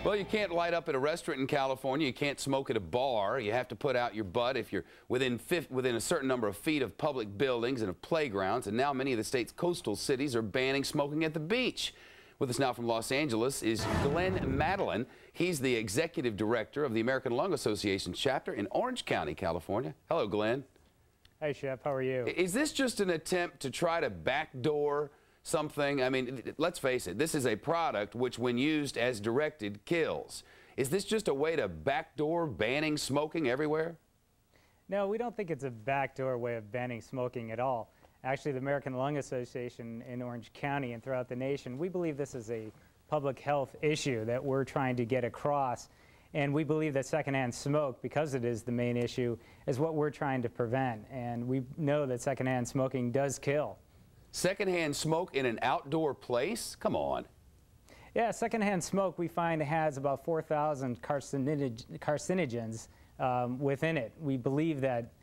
Well, you can't light up at a restaurant in California. You can't smoke at a bar. You have to put out your butt if you're within a certain number of feet of public buildings and of playgrounds. And now many of the state's coastal cities are banning smoking at the beach. With us now from Los Angeles is Glenn Madeline. He's the executive director of the American Lung Association chapter in Orange County, California. Hello, Glenn. Hey, Shep. How are you? Is this just an attempt to try to backdoor something? I mean, let's face it, this is a product which, when used as directed, kills. Is this just a way to backdoor banning smoking everywhere? No, we don't think it's a backdoor way of banning smoking at all. Actually, the American Lung Association in Orange County and throughout the nation, we believe this is a public health issue that we're trying to get across. And we believe that secondhand smoke, because it is the main issue, is what we're trying to prevent. And we know that secondhand smoking does kill. Secondhand smoke in an outdoor place? Come on. Yeah, secondhand smoke we find has about 4,000 carcinogens within it. We believe that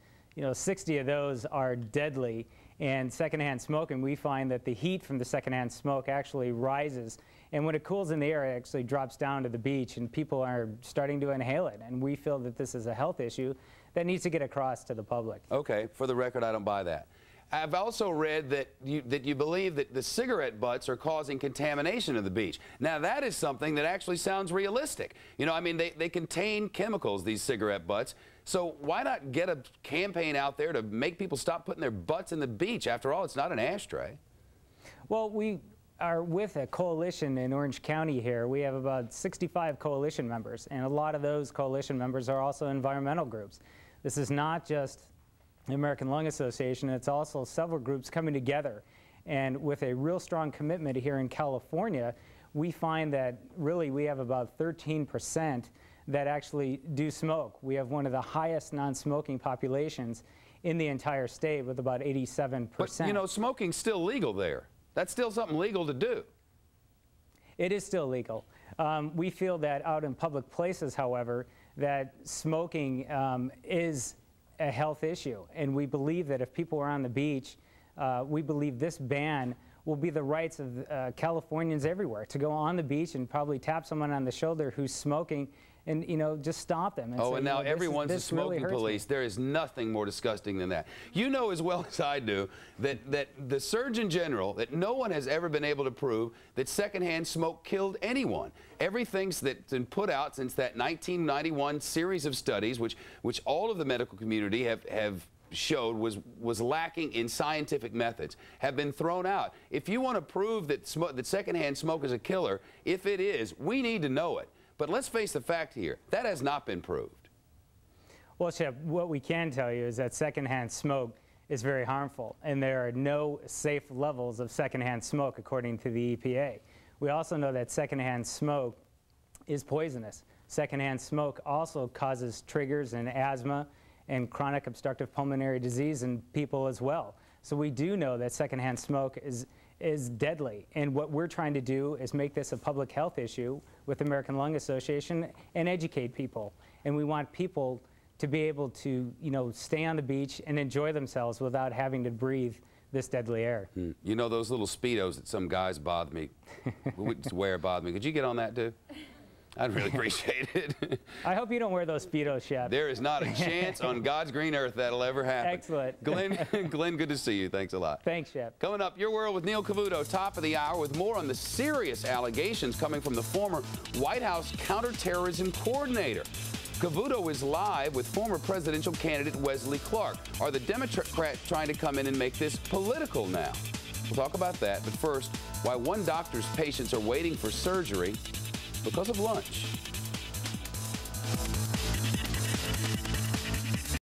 60 of those are deadly. And secondhand smoking, we find that the heat from the secondhand smoke actually rises. And when it cools in the air, it actually drops down to the beach, and people are starting to inhale it. And we feel that this is a health issue that needs to get across to the public. Okay, for the record, I don't buy that. I've also read that you believe that the cigarette butts are causing contamination of the beach. Now, that is something that actually sounds realistic. I mean, they contain chemicals, these cigarette butts. So why not get a campaign out there to make people stop putting their butts in the beach? After all, it's not an ashtray. Well, we are with a coalition in Orange County here. We have about 65 coalition members, and a lot of those coalition members are also environmental groups. This is not just the American Lung Association, it's also several groups coming together. And with a real strong commitment here in California, we find that really we have about 13% that actually do smoke. We have one of the highest non-smoking populations in the entire state with about 87%. But, smoking's still legal there. That's still something legal to do. It is still legal. We feel that out in public places, however, that smoking is a health issue. And we believe that if people are on the beach, we believe this ban will be the rights of Californians everywhere to go on the beach and probably tap someone on the shoulder who's smoking and, just stop them. And say, and now everyone's a smoking really police. There is nothing more disgusting than that. You know as well as I do that the Surgeon General, that no one has ever been able to prove that secondhand smoke killed anyone. Everything's that's been put out since that 1991 series of studies, which all of the medical community have showed was lacking in scientific methods, have been thrown out. If you want to prove that secondhand smoke is a killer, if it is, we need to know it. But let's face the fact here, that has not been proved. Well, Shep, what we can tell you is that secondhand smoke is very harmful, and there are no safe levels of secondhand smoke according to the EPA. We also know that secondhand smoke is poisonous. Secondhand smoke also causes triggers in asthma and chronic obstructive pulmonary disease in people as well. So we do know that secondhand smoke is deadly. And what we're trying to do is make this a public health issue with the American Lung Association and educate people. And we want people to be able to, stay on the beach and enjoy themselves without having to breathe this deadly air. Those little Speedos that some guys bother me, wear bother me. Could you get on that too? I'd really appreciate it. I hope you don't wear those Speedos, Shep. There is not a chance on God's green earth that'll ever happen. Excellent. Glenn, good to see you. Thanks a lot. Thanks, Shep. Coming up, Your World with Neil Cavuto, top of the hour, with more on the serious allegations coming from the former White House counterterrorism coordinator. Cavuto is live with former presidential candidate Wesley Clark. Are the Democrats trying to come in and make this political now? We'll talk about that, but first, why one doctor's patients are waiting for surgery because of lunch.